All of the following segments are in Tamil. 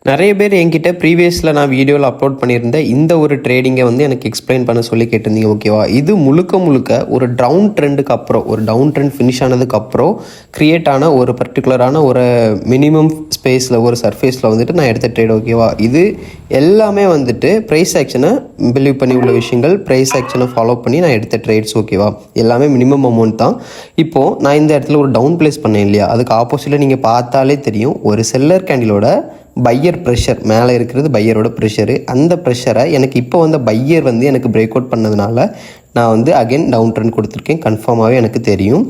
நிறைய பேர் என்கிட்ட ப்ரீவியஸில் நான் வீடியோவில் அப்லோட் பண்ணியிருந்தேன் இந்த ஒரு ட்ரேடிங்கை வந்து எனக்கு எக்ஸ்பிளைன் பண்ண சொல்லி கேட்டிருந்தீங்க. ஓகேவா, இது முழுக்க முழுக்க ஒரு டவுன் ட்ரெண்டுக்கு அப்புறம், ஒரு டவுன் ட்ரெண்ட் ஃபினிஷ் ஆனதுக்கப்புறம் க்ரியேட் ஆன ஒரு பர்டிகுலரான ஒரு மினிமம் ஸ்பேஸில், ஒரு சர்ஃபேஸில் வந்துட்டு நான் எடுத்த ட்ரேட். ஓகேவா, இது எல்லாமே வந்துட்டு ப்ரைஸ் ஆக்ஷனை பிலீவ் பண்ணி உள்ள விஷயங்கள், ப்ரைஸ் ஆக்ஷனை ஃபாலோ பண்ணி நான் எடுத்த ட்ரேட்ஸ். ஓகேவா, எல்லாமே மினிமம் அமௌண்ட் தான். இப்போது நான் இந்த இடத்துல ஒரு டவுன் ப்ளேஸ் பண்ணேன் இல்லையா, அதுக்கு ஆப்போசிட்டில் நீங்கள் பார்த்தாலே தெரியும், ஒரு செல்லர் கேண்டிலோட பையர் ப்ரெஷர் மேலே இருக்கிறது, பையரோட ப்ரெஷரு. அந்த ப்ரெஷரை எனக்கு இப்போ வந்த பையர் வந்து எனக்கு பிரேக் அவுட் பண்ணதுனால நான் வந்து அகைன் டவுன் ட்ரெண்ட் கொடுத்துருக்கேன், கன்ஃபார்மாகவே எனக்கு தெரியும்.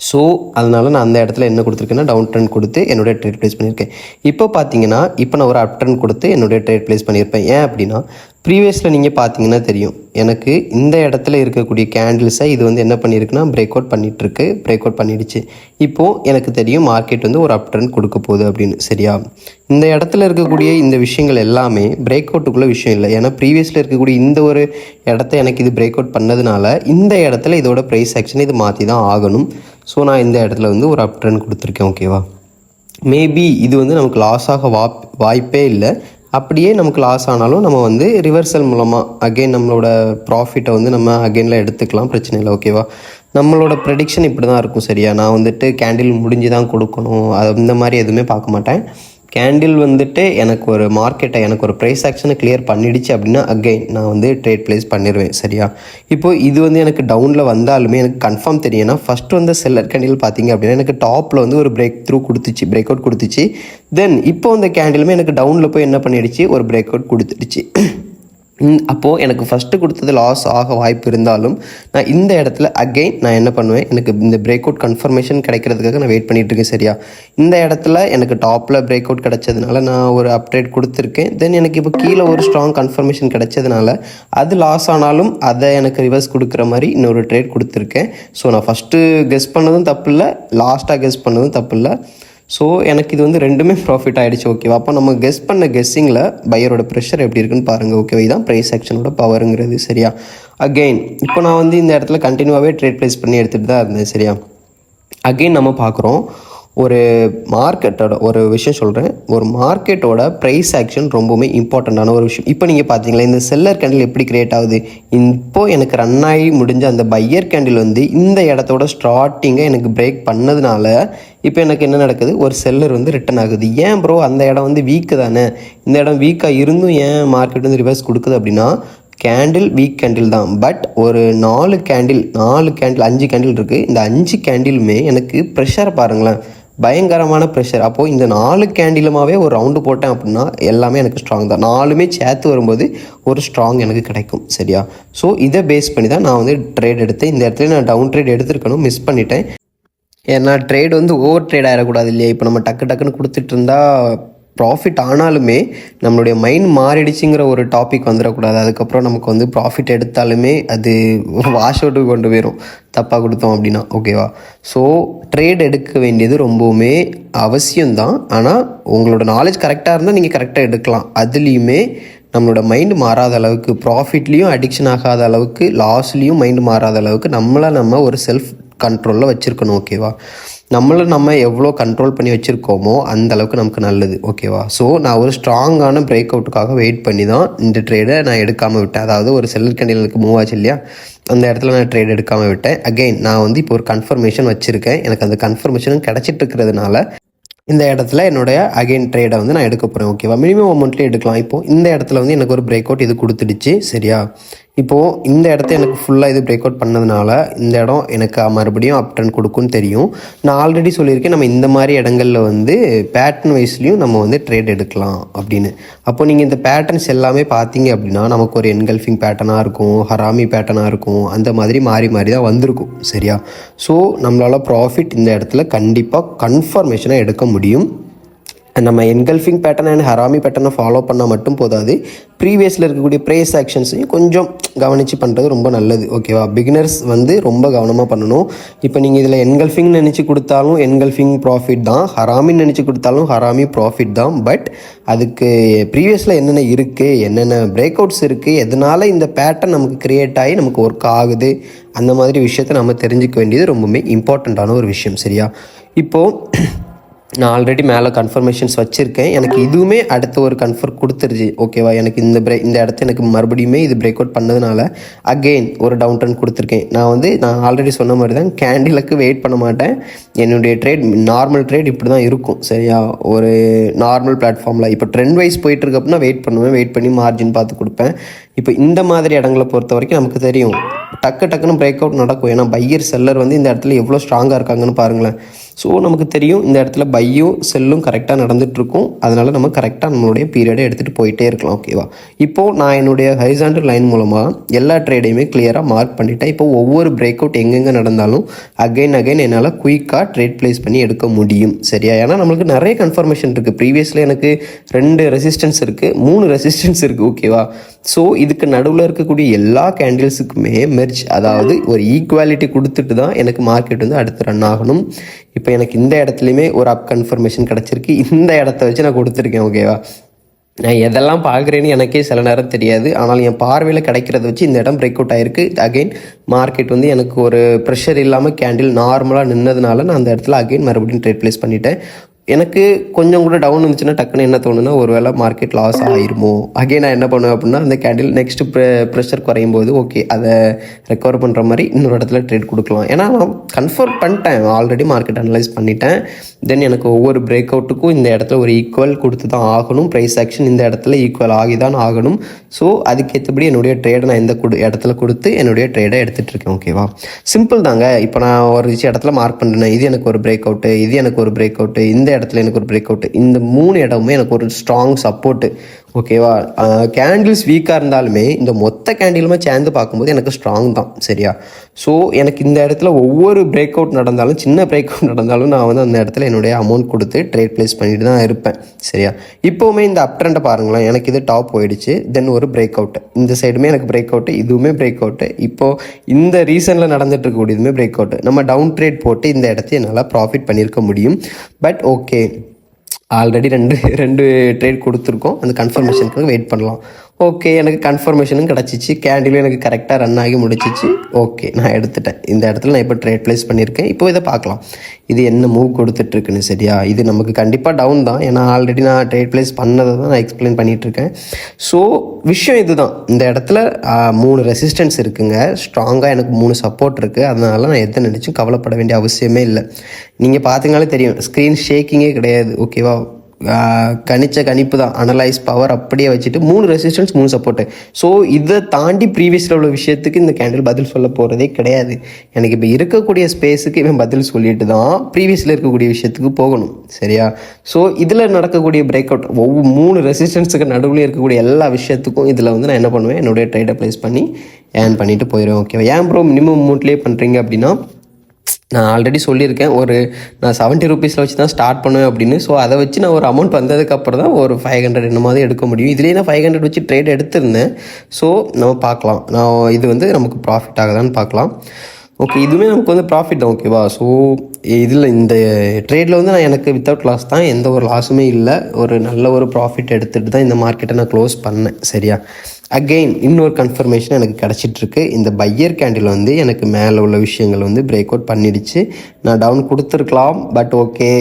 ஸோ அதனால் நான் அந்த இடத்துல என்ன கொடுத்துருக்கேன்னா டவுன் ட்ரெண்ட் கொடுத்து என்னுடைய ட்ரேட் ப்ளேஸ் பண்ணியிருக்கேன். இப்போ பார்த்தீங்கன்னா இப்போ நான் ஒரு அப் ட்ரெண்ட் கொடுத்து என்னுடைய ட்ரேட் ப்ளேஸ் பண்ணியிருப்பேன். ஏன் அப்படின்னா ப்ரீவியஸில் நீங்கள் பார்த்தீங்கன்னா தெரியும், எனக்கு இந்த இடத்துல இருக்கக்கூடிய கேண்டில்ஸை இது வந்து என்ன பண்ணியிருக்குன்னா பிரேக் அவுட் பண்ணிகிட்ருக்கு, பிரேக் அவுட் பண்ணிடுச்சு. இப்போது எனக்கு தெரியும் மார்க்கெட் வந்து ஒரு அப் ட்ரெண்ட் கொடுக்க போகுது அப்படின்னு. சரியா, இந்த இடத்துல இருக்கக்கூடிய இந்த விஷயங்கள் எல்லாமே பிரேக் அவுட்டுக்குள்ள விஷயம் இல்லை. ஏன்னா ப்ரீவியஸில் இருக்கக்கூடிய இந்த ஒரு இடத்த எனக்கு இது பிரேக் அவுட் பண்ணதுனால இந்த இடத்துல இதோட ப்ரைஸ் ஆக்ஷன் இது மாற்றி தான் ஆகணும். ஸோ நான் இந்த இடத்துல வந்து ஒரு அப் ட்ரெண்ட் கொடுத்துருக்கேன். ஓகேவா, மேபி இது வந்து நமக்கு லாஸ் ஆக வாய்ப்பே இல்லை. அப்படியே நமக்கு லாஸ் ஆனாலும் நம்ம வந்து ரிவர்சல் மூலமாக அகெயின் நம்மளோட ப்ராஃபிட்டை வந்து நம்ம அகெயினில் எடுத்துக்கலாம், பிரச்சனை இல்லை. ஓகேவா, நம்மளோட ப்ரெடிக்ஷன் இப்படி தான் இருக்கும். சரியா, நான் வந்துட்டு கேண்டில் முடிஞ்சு தான் கொடுக்கணும் அது இந்த மாதிரி எதுவுமே பார்க்க மாட்டேன். கேண்டில் வந்துட்டு எனக்கு ஒரு மார்க்கெட்டை, எனக்கு ஒரு ப்ரைஸ் ஆக்ஷனை கிளியர் பண்ணிடுச்சு அப்படின்னா அகெயின் நான் வந்து ட்ரேட் ப்ளேஸ் பண்ணிடுவேன். சரியா, இப்போது இது வந்து எனக்கு டவுனில் வந்தாலுமே எனக்கு கன்ஃபார்ம் தெரியும். ஏன்னா ஃபஸ்ட்டு வந்து செல்லர் கேண்டில் பார்த்தீங்க அப்படின்னா எனக்கு டாப்பில் வந்து ஒரு பிரேக் த்ரூ கொடுத்துச்சு, பிரேக் அவுட் கொடுத்துச்சு. தென் இப்போ அந்த கேண்டிலுமே எனக்கு டவுனில் போய் என்ன பண்ணிடுச்சு, ஒரு பிரேக் அவுட் கொடுத்துடுச்சு. அப்போது எனக்கு ஃபஸ்ட்டு கொடுத்தது லாஸ் ஆக வாய்ப்பு இருந்தாலும் நான் இந்த இடத்துல அகெயின் நான் என்ன பண்ணுவேன், எனக்கு இந்த பிரேக் அவுட் கன்ஃபர்மேஷன் கிடைக்கிறதுக்காக நான் வெயிட் பண்ணிகிட்ருக்கேன். சரியா, இந்த இடத்துல எனக்கு டாப்பில் பிரேக் அவுட் கிடச்சதுனால நான் ஒரு அப்டேட் கொடுத்துருக்கேன். தென் எனக்கு இப்போ கீழே ஒரு ஸ்ட்ராங் கன்ஃபர்மேஷன் கிடைச்சதுனால அது லாஸ் ஆனாலும் அதை எனக்கு ரிவர்ஸ் கொடுக்குற மாதிரி இன்னொரு ட்ரேட் கொடுத்துருக்கேன். ஸோ நான் ஃபஸ்ட்டு கெஸ் பண்ணதும் தப்பு இல்லை, லாஸ்ட்டாக கெஸ் பண்ணதும் தப்பு இல்லை. ஸோ எனக்கு இது வந்து ரெண்டுமே ப்ராஃபிட் ஆகிடுச்சு. ஓகேவா, அப்போ நம்ம கெஸ் பண்ண கெஸ்ஸிங்கில் பையரோட ப்ரெஷர் எப்படி இருக்குன்னு பாருங்கள். ஓகேவா, இதுதான் ப்ரைஸ் ஆக்ஷனோட பவருங்கிறது. சரியா, அகெயின் இப்போ நான் வந்து இந்த இடத்துல கண்டினியூவாகவே ட்ரேட் ப்ளேஸ் பண்ணி எடுத்துகிட்டு தான் இருந்தேன். சரியா, அகெயின் நம்ம பார்க்குறோம் ஒரு மார்க்கெட்டோட ஒரு விஷயம் சொல்கிறேன், ஒரு மார்க்கெட்டோட ப்ரைஸ் ஆக்ஷன் ரொம்பவுமே இம்பார்ட்டண்ட்டான ஒரு விஷயம். இப்போ நீங்கள் பார்த்தீங்களா இந்த செல்லர் கேண்டில் எப்படி கிரியேட் ஆகுது, இப்போது எனக்கு ரன் ஆகி முடிஞ்ச அந்த பையர் கேண்டில் வந்து இந்த இடத்தோட ஸ்டார்டிங்கை எனக்கு பிரேக் பண்ணதுனால இப்போ எனக்கு என்ன நடக்குது, ஒரு செல்லர் வந்து ரிட்டன் ஆகுது. ஏன் ப்ரோ, அந்த இடம் வந்து வீக்கு தானே, இந்த இடம் வீக்காக இருந்தும் ஏன் மார்க்கெட் வந்து ரிவர்ஸ் கொடுக்குது அப்படின்னா கேண்டில் வீக் கேண்டில் தான். பட் ஒரு 4 கேண்டில் 5 கேண்டில் இருக்குது. இந்த 5 கேண்டிலுமே எனக்கு ப்ரெஷர் பாருங்களேன், பயங்கரமான ப்ரெஷர். அப்போது இந்த 4 கேண்டிலுமாவே ஒரு ரவுண்டு போட்டேன் அப்படின்னா எல்லாமே எனக்கு ஸ்ட்ராங் தான். 4மே சேர்த்து வரும்போது ஒரு ஸ்ட்ராங் எனக்கு கிடைக்கும். சரியா, ஸோ இதை பேஸ் பண்ணி தான் நான் வந்து ட்ரேட் எடுத்தேன். இந்த இடத்துல நான் டவுன் ட்ரேட் எடுத்துருக்கணும், மிஸ் பண்ணிட்டேன். ஏன்னா ட்ரேட் வந்து ஓவர் ட்ரேட் ஆகிடக்கூடாது இல்லையா. இப்போ நம்ம டக்குன்னு கொடுத்துட்டு இருந்தால் ப்ராஃபிட் ஆனாலுமே நம்மளுடைய மைண்ட் மாறிடுச்சுங்கிற ஒரு டாபிக் வந்துடக்கூடாது. அதுக்கப்புறம் நமக்கு வந்து ப்ராஃபிட் எடுத்தாலுமே அது வாஷ் அவுட்டுக்கு கொண்டு போயிடும் தப்பாக கொடுத்தோம் அப்படின்னா. ஓகேவா, ஸோ ட்ரேட் எடுக்க வேண்டியது ரொம்பவுமே அவசியம்தான். ஆனால் உங்களோட நாலேஜ் கரெக்டாக இருந்தால் நீங்கள் கரெக்டாக எடுக்கலாம். அதுலேயுமே நம்மளோட மைண்டு மாறாத அளவுக்கு, ப்ராஃபிட்லேயும் அடிக்ஷன் ஆகாத அளவுக்கு, லாஸ்லேயும் மைண்டு மாறாத அளவுக்கு நம்ம ஒரு செல்ஃப் கண்ட்ரோலில் வச்சுருக்கணும். ஓகேவா, நம்ம எவ்வளோ கண்ட்ரோல் பண்ணி வச்சுருக்கோமோ அந்த அளவுக்கு நமக்கு நல்லது. ஓகேவா, ஸோ நான் ஒரு ஸ்ட்ராங்கான பிரேக் அவுட்டுக்காக வெயிட் பண்ணி தான் இந்த ட்ரேடை நான் எடுக்காமல் விட்டேன். அதாவது ஒரு செல்லர் கேண்டிலுக்கு மூவ் ஆச்சு இல்லையா, அந்த இடத்துல நான் ட்ரேட் எடுக்காமல் விட்டேன். அகெயின் நான் வந்து இப்போ ஒரு கன்ஃபர்மேஷன் வச்சுருக்கேன். எனக்கு அந்த கன்ஃபர்மேஷனும் கிடச்சிட்டு இருக்கிறதுனால இந்த இடத்துல என்னுடைய அகெயின் ட்ரேடை வந்து நான் எடுக்க போகிறேன். ஓகேவா, மினிமம் அமௌண்ட்லேயே எடுக்கலாம். இப்போது இந்த இடத்துல வந்து எனக்கு ஒரு பிரேக் அவுட் இது கொடுத்துடுச்சு. சரியா, இப்போது இந்த இடத்த எனக்கு ஃபுல்லாக இது பிரேக் அவுட் பண்ணதுனால இந்த இடம் எனக்கு மறுபடியும் அப் ட்ரெண்ட் கொடுக்குன்னு தெரியும். நான் ஆல்ரெடி சொல்லியிருக்கேன் நம்ம இந்த மாதிரி இடங்களில் வந்து பேட்டர்ன் வைஸ்லேயும் நம்ம வந்து ட்ரேட் எடுக்கலாம் அப்படின்னு. அப்போ நீங்கள் இந்த பேட்டர்ன்ஸ் எல்லாமே பார்த்தீங்க அப்படின்னா நமக்கு ஒரு என்கல்ஃபிங் பேட்டர்னாக இருக்கும், ஹராமி பேட்டர்னாக இருக்கும், அந்த மாதிரி மாறி தான் வந்திருக்கும். சரியா, ஸோ நம்மளால் ப்ராஃபிட் இந்த இடத்துல கண்டிப்பாக கன்ஃபர்மேஷனாக எடுக்க முடியும். நம்ம என்கல்ஃபிங் பேட்டர்ன் அண்ட் ஹராமி பேட்டர்னை ஃபாலோ பண்ணால் மட்டும் போதாது, ப்ரீவியஸில் இருக்கக்கூடிய ப்ரைஸ் ஆக்ஷன்ஸையும் கொஞ்சம் கவனித்து பண்ணுறது ரொம்ப நல்லது. ஓகேவா, பிகினர்ஸ் வந்து ரொம்ப கவனமாக பண்ணணும். இப்போ நீங்கள் இதில் என்கல்ஃபிங் நினச்சி கொடுத்தாலும் என்கல்ஃபிங் ப்ராஃபிட் தான், ஹராமின்னு நினச்சி கொடுத்தாலும் ஹராமி ப்ராஃபிட் தான். பட் அதுக்கு ப்ரீவியஸில் என்னென்ன இருக்குது, என்னென்ன பிரேக் அவுட்ஸ் இருக்குது, எதனால் இந்த பேட்டர்ன் நமக்கு க்ரியேட் ஆகி நமக்கு ஒர்க் ஆகுது, அந்த மாதிரி விஷயத்தை நம்ம தெரிஞ்சுக்க வேண்டியது ரொம்பவுமே இம்பார்ட்டண்ட்டான ஒரு விஷயம். சரியா, இப்போது நான் ஆல்ரெடி மேலே கன்ஃபர்மேஷன்ஸ் வச்சுருக்கேன். எனக்கு இதுவுமே அடுத்த ஒரு கன்ஃபர்ம் கொடுத்துருச்சு. ஓகேவா, எனக்கு இந்த இடத்த எனக்கு மறுபடியுமே இது பிரேக் அவுட் பண்ணதுனால அகெயின் ஒரு டவுன் ட்ரெண்ட் கொடுத்துருக்கேன். நான் ஆல்ரெடி சொன்ன மாதிரி தான் கேண்டிலுக்கு வெயிட் பண்ண மாட்டேன். என்னுடைய ட்ரேட் நார்மல் ட்ரேட் இப்படி தான் இருக்கும். சரியா, ஒரு நார்மல் பிளாட்ஃபார்மில் இப்போ ட்ரெண்ட் வைஸ் போயிட்டுருக்கு அப்படின்னா வெயிட் பண்ணுவேன். வெயிட் பண்ணி மார்ஜின் பார்த்து கொடுப்பேன். இப்போ இந்த மாதிரி இடங்களை பொறுத்த வரைக்கும் நமக்கு தெரியும் டக்குன்னு பிரேக் அவுட் நடக்கும். ஏன்னா பையர் செல்லர் வந்து இந்த இடத்துல எவ்வளோ ஸ்ட்ராங்காக இருக்காங்கன்னு பாருங்களேன். ஸோ நமக்கு தெரியும் இந்த இடத்துல பையும் செல்லும் கரெக்டாக நடந்துகிட்ருக்கும். அதனால் நம்ம கரெக்டாக நம்மளுடைய பீரியடை எடுத்துகிட்டு போயிட்டே இருக்கலாம். ஓகேவா, இப்போது நான் என்னுடைய ஹரிசாண்டல் லைன் மூலமாக எல்லா ட்ரேடையுமே கிளியராக மார்க் பண்ணிட்டேன். இப்போ ஒவ்வொரு பிரேக் அவுட் எங்கெங்கே நடந்தாலும் அகைன் என்னால் குயிக்காக ட்ரேட் ப்ளேஸ் பண்ணி எடுக்க முடியும். சரியா, ஏன்னா நம்மளுக்கு நிறைய கன்ஃபர்மேஷன் இருக்குது. ப்ரீவியஸில் எனக்கு 2 ரெசிஸ்டன்ஸ் இருக்குது, 3 ரெசிஸ்டன்ஸ் இருக்குது. ஓகேவா, ஸோ இதுக்கு நடுவில் இருக்கக்கூடிய எல்லா கேண்டில்ஸுக்குமே மெர்ஜ், அதாவது ஒரு ஈக்குவாலிட்டி கொடுத்துட்டு தான் எனக்கு மார்க்கெட் வந்து அடுத்து ரன் ஆகணும். இப்போ எனக்கு இந்த இடத்துலையுமே ஒரு அப் கன்ஃபர்மேஷன் கிடச்சிருக்கு. இந்த இடத்த வச்சு நான் கொடுத்துருக்கேன். ஓகேவா, நான் எதெல்லாம் பார்க்குறேன்னு எனக்கே சில நேரம் தெரியாது. ஆனால் என் பார்வையில் கிடைக்கிறத வச்சு இந்த இடம் பிரேக் அவுட் ஆகிருக்கு. அகெயின் மார்க்கெட் வந்து எனக்கு ஒரு ப்ரெஷர் இல்லாமல் கேண்டில் நார்மலாக நின்னதுனால நான் அந்த இடத்துல அகெயின் மறுபடியும் ட்ரேட் ப்ளேஸ் பண்ணிட்டேன். எனக்கு கொஞ்சம் கூட டவுன் இருந்துச்சுன்னா டக்குன்னு என்ன தோணுன்னா ஒரு வேளை மார்க்கெட் லாஸ் ஆகிருமோ. அகெயின் நான் என்ன பண்ணுவேன் அப்படின்னா அந்த கேண்டில் நெக்ஸ்ட்டு ப்ரெஷர் குறையும் போது ஓகே அதை ரெக்கவர் பண்ணுற மாதிரி இன்னொரு இடத்துல ட்ரேட் கொடுக்கலாம். ஏன்னா நான் கன்ஃபார்ம் பண்ணிட்டேன், ஆல்ரெடி மார்க்கெட் அனலைஸ் பண்ணிட்டேன். தென் எனக்கு ஒவ்வொரு பிரேக் அவுட்டுக்கும் இந்த இடத்துல ஒரு ஈக்குவல் கொடுத்து தான் ஆகணும். ப்ரைஸ் ஆக்ஷன் இந்த இடத்துல ஈக்குவல் ஆகி தான் ஆகணும். ஸோ அதுக்கேற்றபடி என்னுடைய ட்ரேடை நான் இந்த இடத்துல கொடுத்து என்னுடைய ட்ரேடை எடுத்துகிட்டு இருக்கேன். ஓகேவா, சிம்பிள் தாங்க. இப்போ நான் ஒரு இடத்துல மார்க் பண்ணுறேன், இது எனக்கு ஒரு பிரேக் அவுட்டு, இது எனக்கு ஒரு பிரேக் அவுட்டு, இந்த இடத்துல எனக்கு ஒரு பிரேக் அவுட், இந்த 3 இடமுமே எனக்கு ஒரு ஸ்ட்ராங் சப்போர்ட்டு. ஓகேவா, கேண்டில்ஸ் வீக்காக இருந்தாலுமே இந்த மொத்த கேண்டிலுமே சேர்ந்து பார்க்கும்போது எனக்கு ஸ்ட்ராங் தான். சரியா, ஸோ எனக்கு இந்த இடத்துல ஒவ்வொரு பிரேக் அவுட் நடந்தாலும் சின்ன பிரேக் அவுட் நடந்தாலும் நான் வந்து அந்த இடத்துல என்னுடைய அமௌண்ட் கொடுத்து ட்ரேட் ப்ளேஸ் பண்ணிட்டு தான் இருப்பேன். சரியா, இப்போவுமே இந்த அப் ட்ரெண்டை பாருங்களேன், எனக்கு இது டாப் போயிடுச்சு. தென் ஒரு பிரேக் அவுட், இந்த சைடுமே எனக்கு பிரேக் அவுட்டு, இதுவுமே பிரேக் அவுட்டு. இப்போது இந்த ரீசனில் நடந்துட்டு இருக்கக்கூடியதுமே பிரேக் அவுட்டு. நம்ம டவுன் ட்ரேட் போட்டு இந்த இடத்த என்னால் ப்ராஃபிட் பண்ணியிருக்க முடியும். பட் ஓகே, ஆல்ரெடி ரெண்டு ட்ரேட் கொடுத்துருக்கோம். அந்த கன்ஃபர்மேஷனுக்கு வெயிட் பண்ணலாம். ஓகே, எனக்கு கன்ஃபர்மேஷனும் கிடச்சிச்சு, கேண்டிலும் எனக்கு கரெக்டாக ரன் ஆகி முடிச்சிச்சு. ஓகே, நான் எடுத்துட்டேன். இந்த இடத்துல நான் இப்போ ட்ரேட் ப்ளேஸ் பண்ணியிருக்கேன். இப்போ இதை பார்க்கலாம், இது என்ன மூவ் கொடுத்துட்ருக்குன்னு. சரியா, இது நமக்கு கண்டிப்பாக டவுன் தான். ஏன்னா ஆல்ரெடி நான் ட்ரேட் ப்ளேஸ் பண்ணதை தான் நான் எக்ஸ்பிளைன் பண்ணிகிட்ருக்கேன். ஸோ விஷயம் இதுதான், இந்த இடத்துல 3 ரெசிஸ்டன்ஸ் இருக்குங்க, ஸ்ட்ராங்காக எனக்கு 3 சப்போர்ட் இருக்குது. அதனால நான் எதை நினச்சும் கவலைப்பட வேண்டிய அவசியமே இல்லை. நீங்கள் பார்த்தீங்கனாலே தெரியும், ஸ்க்ரீன் ஷேக்கிங்கே கிடையாது. ஓகேவா, கணிப்பு தான், அனலைஸ் பவர் அப்படியே வச்சுட்டு 3 ரெசிஸ்டன்ஸ் 3 சப்போர்ட்டு. ஸோ இதை தாண்டி ப்ரீவியஸில் உள்ள விஷயத்துக்கு இந்த கேண்டில் பதில் சொல்ல போகிறதே கிடையாது. எனக்கு இப்போ இருக்கக்கூடிய ஸ்பேஸுக்கு இவன் பதில் சொல்லிட்டு தான் ப்ரீவியஸில் இருக்கக்கூடிய விஷயத்துக்கு போகணும். சரியா, ஸோ இதில் நடக்கக்கூடிய பிரேக் அவுட் ஒவ்வொரு 3 ரெசிஸ்டன்ஸுக்கு நடுவில் இருக்கக்கூடிய எல்லா விஷயத்துக்கும் இதில் வந்து நான் என்ன பண்ணுவேன், என்னுடைய ட்ரேடை ப்ளேஸ் பண்ணி ஏர்ன் பண்ணிட்டு போயிடுவேன். ஓகேவா, ஏன் ப்ரோ மினிமம் அமௌண்ட்லேயே பண்ணுறீங்க அப்படின்னா, நான் ஆல்ரெடி சொல்லியிருக்கேன், நான் 70 ரூபீஸில் வச்சு தான் ஸ்டார்ட் பண்ணுவேன் அப்படின்னு. ஸோ அதை வச்சு நான் ஒரு அமௌண்ட் வந்ததுக்கப்புறம் தான் ஒரு 500 என்னமாதிரி எடுக்க முடியும். இதுலேயே நான் 500 வச்சு ட்ரேட் எடுத்திருந்தேன். ஸோ நம்ம பார்க்கலாம், இது வந்து நமக்கு ப்ராஃபிட் ஆகுதான்னு பார்க்கலாம். ஓகே, இதுவுமே நமக்கு வந்து ப்ராஃபிட் தான். ஓகேவா, ஸோ இதில் இந்த ட்ரேடில் வந்து நான் எனக்கு வித்தவுட் லாஸ் தான், எந்த ஒரு லாஸுமே இல்லை. ஒரு நல்ல ஒரு ப்ராஃபிட் எடுத்துகிட்டு தான் இந்த மார்க்கெட்டை நான் க்ளோஸ் பண்ணேன். சரியா, அகெயின் இன்னொரு கன்ஃபர்மேஷன் எனக்கு கிடச்சிட்ருக்கு. இந்த பையர் கேண்டில் வந்து எனக்கு மேலே உள்ள விஷயங்கள் வந்து பிரேக் அவுட் பண்ணிடுச்சு. நான் டவுன் கொடுத்துருக்கலாம், பட் ஓகே,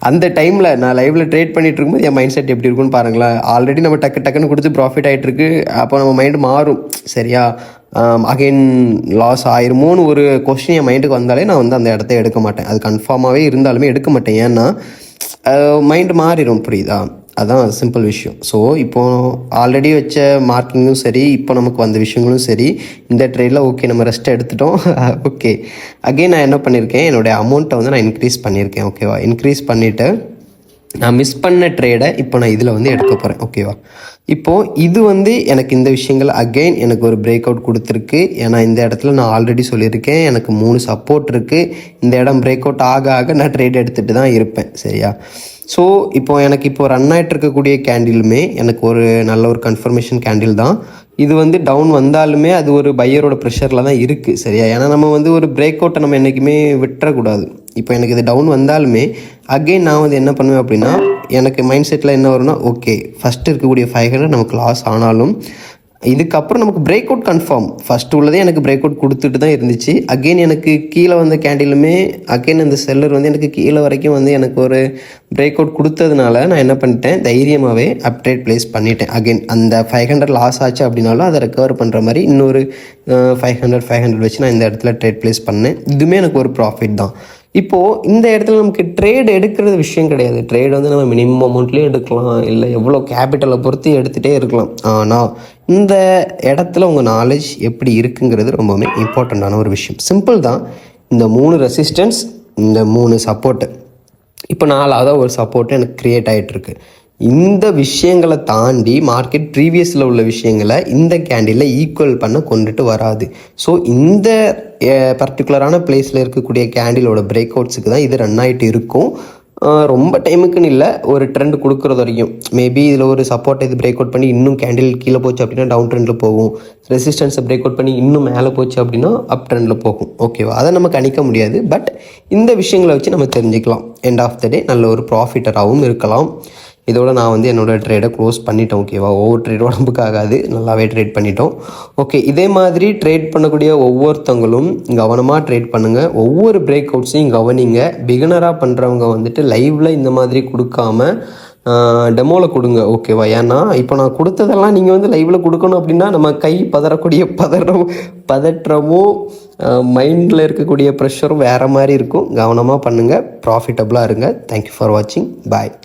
அந்த டைமில் நான் லைவில் ட்ரேட் பண்ணிகிட்டு இருக்கும்போது என் மைண்ட் செட் எப்படி இருக்குன்னு பாருங்களேன். ஆல்ரெடி நம்ம டக்குன்னு கொடுத்து ப்ராஃபிட் ஆகிட்டுருக்கு. அப்போ நம்ம மைண்டு மாறும். சரியா, அகெயின் லாஸ் ஆயிருமோன்னு ஒரு கொஸ்டின் என் மைண்டுக்கு வந்தாலே நான் வந்து அந்த இடத்த எடுக்க மாட்டேன். அது கன்ஃபார்மாகவே இருந்தாலுமே எடுக்க மாட்டேன். ஏன்னா மைண்டு மாறிடும். புரியுதா, அதுதான் சிம்பிள் விஷயம். ஸோ இப்போது ஆல்ரெடி வச்ச மார்க்கிங்கும் சரி, இப்போ நமக்கு வந்த விஷயங்களும் சரி, இந்த ட்ரேடில் ஓகே நம்ம ரெஸ்ட் எடுத்துட்டோம். ஓகே, அகெயின் நான் என்ன பண்ணியிருக்கேன், என்னுடைய அமௌண்ட்டை வந்து நான் இன்க்ரீஸ் பண்ணியிருக்கேன். ஓகேவா, இன்க்ரீஸ் பண்ணிவிட்டு நான் மிஸ் பண்ண ட்ரேடை இப்போ நான் இதில் வந்து எடுக்க போகிறேன். ஓகேவா, இப்போது இது வந்து எனக்கு இந்த விஷயங்கள் அகெயின் எனக்கு ஒரு பிரேக் அவுட் கொடுத்துருக்கு. ஏன்னா இந்த இடத்துல நான் ஆல்ரெடி சொல்லியிருக்கேன், எனக்கு 3 சப்போர்ட் இருக்குது. இந்த இடம் பிரேக் அவுட் ஆக நான் ட்ரேட் எடுத்துகிட்டு தான் இருப்பேன். சரியா, ஸோ எனக்கு இப்போ ரன் ஆகிட்டு இருக்கக்கூடிய கேண்டிலுமே எனக்கு ஒரு நல்ல ஒரு கன்ஃபர்மேஷன் கேண்டில் தான். இது வந்து டவுன் வந்தாலுமே அது ஒரு பையரோட ப்ரெஷரில் தான் இருக்குது. சரியா, ஏன்னா நம்ம வந்து ஒரு பிரேக் அவுட்டை நம்ம என்றைக்குமே விட்டுறக்கூடாது. இப்போ எனக்கு இது டவுன் வந்தாலுமே அகெயின் நான் வந்து என்ன பண்ணுவேன் அப்படின்னா, எனக்கு மைண்ட் செட்டில் என்ன வரும்னா, ஓகே ஃபஸ்ட்டு இருக்கக்கூடிய 500 நமக்கு லாஸ் ஆனாலும் இதுக்கப்புறம் நமக்கு பிரேக் அவுட் கன்ஃபார்ம். ஃபஸ்ட்டு உள்ளதே எனக்கு பிரேக் அவுட் கொடுத்துட்டு தான் இருந்துச்சு. அகெயின் எனக்கு கீழே வந்த கேண்டிலுமே அகெயின் அந்த செல்லர் வந்து எனக்கு கீழே வரைக்கும் வந்து எனக்கு ஒரு பிரேக் அவுட் கொடுத்ததுனால நான் என்ன பண்ணிட்டேன், தைரியமாகவே அப்ட்ரேட் ப்ளேஸ் பண்ணிட்டேன். அகெயின் அந்த 500 லாஸ் ஆச்சு அப்படின்னாலும் அதை ரெக்கவர் பண்ணுற மாதிரி இன்னொரு 500 வச்சு நான் இந்த இடத்துல ட்ரேட் ப்ளேஸ் பண்ணேன். இதுவுமே எனக்கு ஒரு ப்ராஃபிட் தான். இப்போது இந்த இடத்துல நமக்கு ட்ரேட் எடுக்கிறது விஷயம் கிடையாது. ட்ரேட் வந்து நம்ம மினிமம் அமௌண்ட்லேயும் எடுக்கலாம், இல்லை எவ்வளோ கேபிட்டலை பொறுத்து எடுத்துகிட்டே இருக்கலாம். ஆனால் இந்த இடத்துல உங்கள் நாலேஜ் எப்படி இருக்குங்கிறது ரொம்பவுமே இம்பார்ட்டண்ட்டான ஒரு விஷயம். சிம்பிள் தான். இந்த 3 ரெசிஸ்டன்ஸ், இந்த 3 சப்போர்ட்டு, இப்போ 4வது ஒரு சப்போர்ட்டு எனக்கு க்ரியேட் ஆகிட்டுருக்கு. இந்த விஷயங்களை தாண்டி மார்க்கெட் ப்ரீவியஸில் உள்ள விஷயங்களை இந்த கேண்டிலில் ஈக்குவல் பண்ண கொண்டுட்டு வராது. ஸோ இந்த பர்டிகுலரான பிளேஸில் இருக்கக்கூடிய கேண்டிலோட பிரேக் அவுட்ஸுக்கு தான் இது ரன் ஆகிட்டு இருக்கும். ரொம்ப டைமுக்குன்னு இல்லை, ஒரு ட்ரெண்ட் கொடுக்குறது வரைக்கும். மேபி இதில் ஒரு சப்போர்ட்டை இது பிரேக் அவுட் பண்ணி இன்னும் கேண்டில் கீழே போச்சு அப்படின்னா டவுன் ட்ரெண்டில் போகும். ரெசிஸ்டன்ஸை பிரேக் அவுட் பண்ணி இன்னும் மேலே போச்சு அப்படின்னா அப் ட்ரெண்டில் போகும். ஓகேவா? அதை நம்ம கணிக்க முடியாது. பட் இந்த விஷயங்களை வச்சு நம்ம தெரிஞ்சுக்கலாம். எண்ட் ஆஃப் த டே நல்ல ஒரு ப்ராஃபிட்டராகவும் இருக்கலாம். இதோட நான் வந்து என்னோடய ட்ரேடை க்ளோஸ் பண்ணிட்டோம். ஓகேவா? ஒவ்வொரு ட்ரேட் உடம்புக்கு ஆகாது, நல்லாவே ட்ரேட் பண்ணிட்டோம். ஓகே, இதே மாதிரி ட்ரேட் பண்ணக்கூடிய ஒவ்வொருத்தவங்களும் கவனமாக ட்ரேட் பண்ணுங்கள். ஒவ்வொரு பிரேக் அவுட்ஸையும் கவனிங்க. பிகினராக பண்ணுறவங்க வந்துட்டு லைவில் இந்த மாதிரி கொடுக்காம டெமோவில் கொடுங்க. ஓகேவா? ஏன்னா இப்போ நான் கொடுத்ததெல்லாம் நீங்கள் வந்து லைவில் கொடுக்கணும் அப்படின்னா நம்ம கை பதறக்கூடிய பதற்றமும் மைண்டில் இருக்கக்கூடிய ப்ரெஷரும் வேறு மாதிரி இருக்கும். கவனமாக பண்ணுங்கள், ப்ராஃபிட்டபுளாக இருங்க. தேங்க்யூ ஃபார் வாட்சிங். பாய்.